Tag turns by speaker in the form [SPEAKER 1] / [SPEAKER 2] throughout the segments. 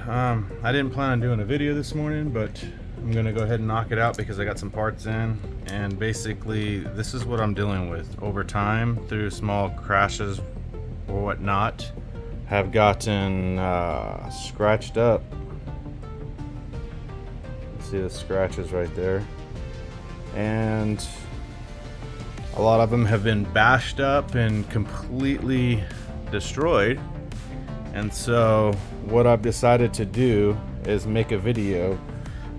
[SPEAKER 1] I didn't plan on doing a video this morning, but I'm gonna go ahead and knock it out because I got some parts in, and basically this is what I'm dealing with over time through small crashes or whatnot. Have gotten scratched up. See the scratches right there, and a lot of them have been bashed up and completely destroyed. And so what I've decided to do is make a video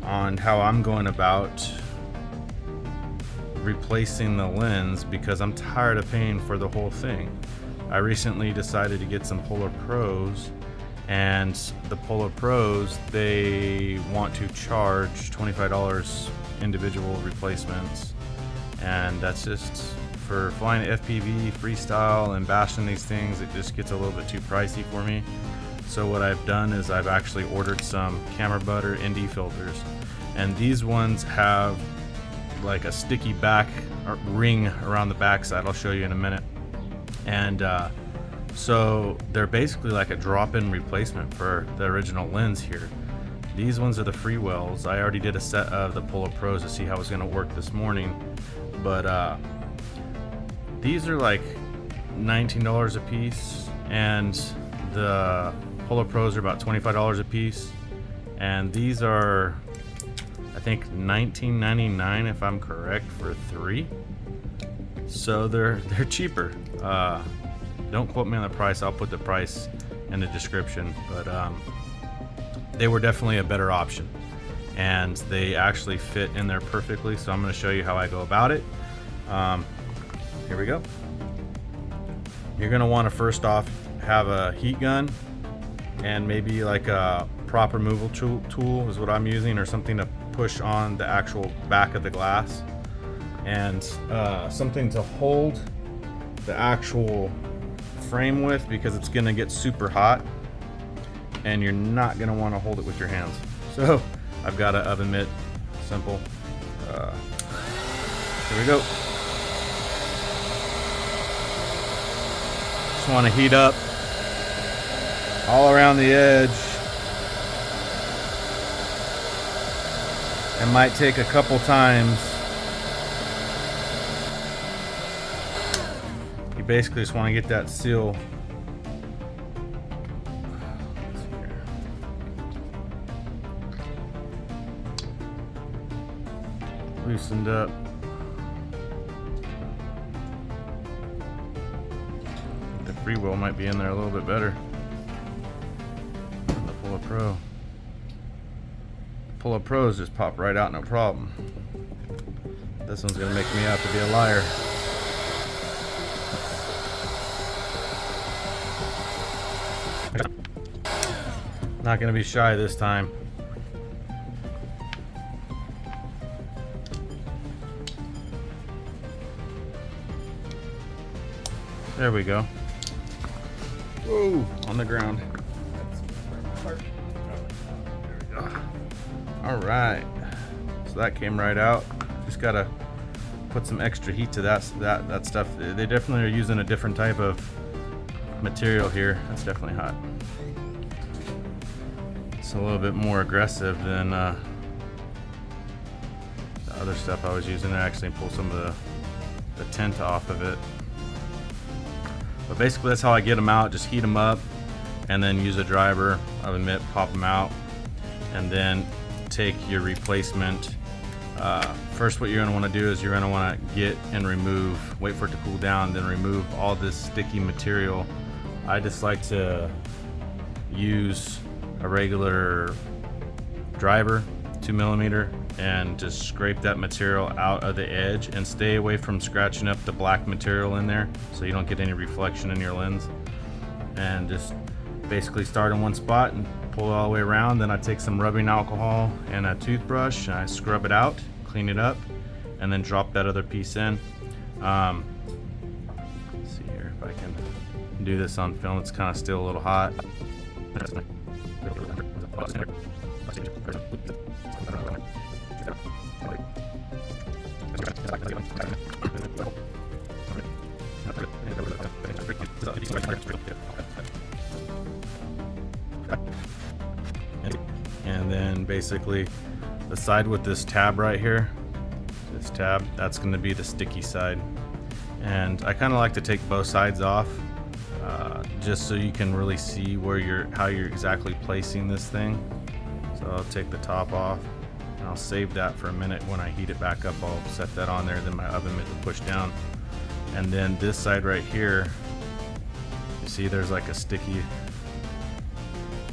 [SPEAKER 1] on how I'm going about replacing the lens, because I'm tired of paying for the whole thing. I recently decided to get some Polar Pros, and the Polar Pros, they want to charge $25 individual replacements, and that's just for flying FPV, freestyle, and bashing these things. It just gets a little bit too pricey for me. So what I've done is I've actually ordered some Camera Butter ND filters, and these ones have like a sticky back ring around the backside. I'll show you in a minute. And so they're basically like a drop-in replacement for the original lens here. These ones are the freewells. I already did a set of the Polar Pros to see how it was going to work this morning, but these are like $19 a piece, and the Polar Pros are about $25 a piece, and these are, I think, $19.99 if I'm correct, for 3. So they're cheaper. Don't quote me on the price. I'll put the price in the description, but they were definitely a better option, and they actually fit in there perfectly. So I'm going to show you how I go about it. Here we go. You're going to want to first off have a heat gun, and maybe like a prop removal tool is what I'm using, or something to push on the actual back of the glass, and something to hold the actual frame with, because it's going to get super hot and you're not going to want to hold it with your hands. So I've got an oven mitt, simple. Here we go. Just want to heat up all around the edge. It might take a couple times. You basically just want to get that seal loosened up. The freewell might be in there a little bit better than the Polar Pro. Polar Pros just pop right out, no problem. This one's gonna make me out to be a liar. Not gonna be shy this time. There we go. Whoa, on the ground. There we go. All right, so that came right out. Just gotta put some extra heat to that stuff. They definitely are using a different type of material here. That's definitely hot. It's a little bit more aggressive than the other stuff I was using to actually pull some of the tint off of it. But basically that's how I get them out. Just heat them up and then use a driver, oven mitt, pop them out, and then take your replacement. First, what you're going to want to do is you're going to want to get and remove, wait for it to cool down, then remove all this sticky material. I just like to use a regular driver, 2mm, and just scrape that material out of the edge, and stay away from scratching up the black material in there so you don't get any reflection in your lens. And just basically start in one spot and pull it all the way around. Then I take some rubbing alcohol and a toothbrush and I scrub it out, clean it up, and then drop that other piece in. Let's see here if I can do this on film. It's kind of still a little hot. And then basically the side with this tab right here, this tab, that's going to be the sticky side. And I kind of like to take both sides off, just so you can really see where how you're exactly placing this thing. So I'll take the top off and I'll save that for a minute. When I heat it back up, I'll set that on there, then my oven mitt to push down. And then this side right here, you see there's like a sticky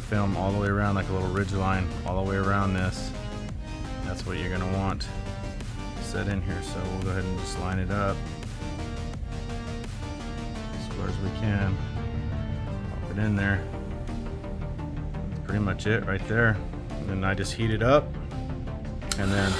[SPEAKER 1] film all the way around, like a little ridge line all the way around this. That's what you're going to want set in here. So we'll go ahead and just line it up as far as we can. Pop it in there. That's pretty much it right there. And then I just heat it up, and then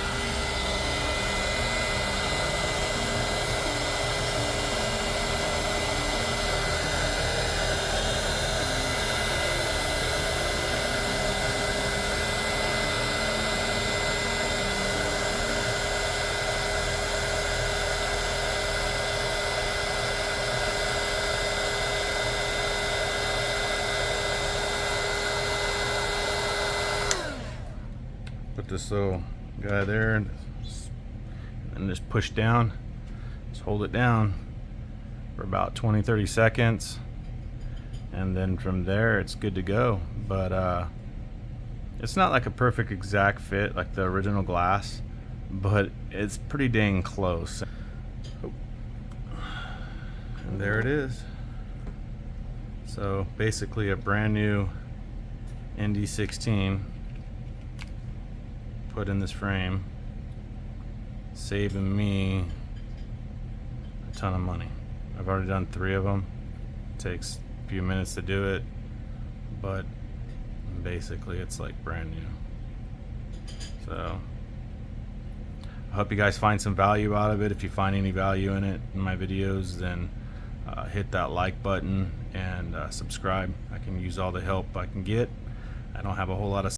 [SPEAKER 1] put this little guy there and just push down. Just hold it down for about 20-30 seconds, and then from there it's good to go. But it's not like a perfect exact fit like the original glass, but it's pretty dang close. And there it is. So basically a brand new ND16 put in this frame, saving me a ton of money. I've already done 3 of them. It takes a few minutes to do it, but basically it's like brand new. So I hope you guys find some value out of it. If you find any value in it in my videos, then hit that like button and subscribe. I can use all the help I can get. I don't have a whole lot of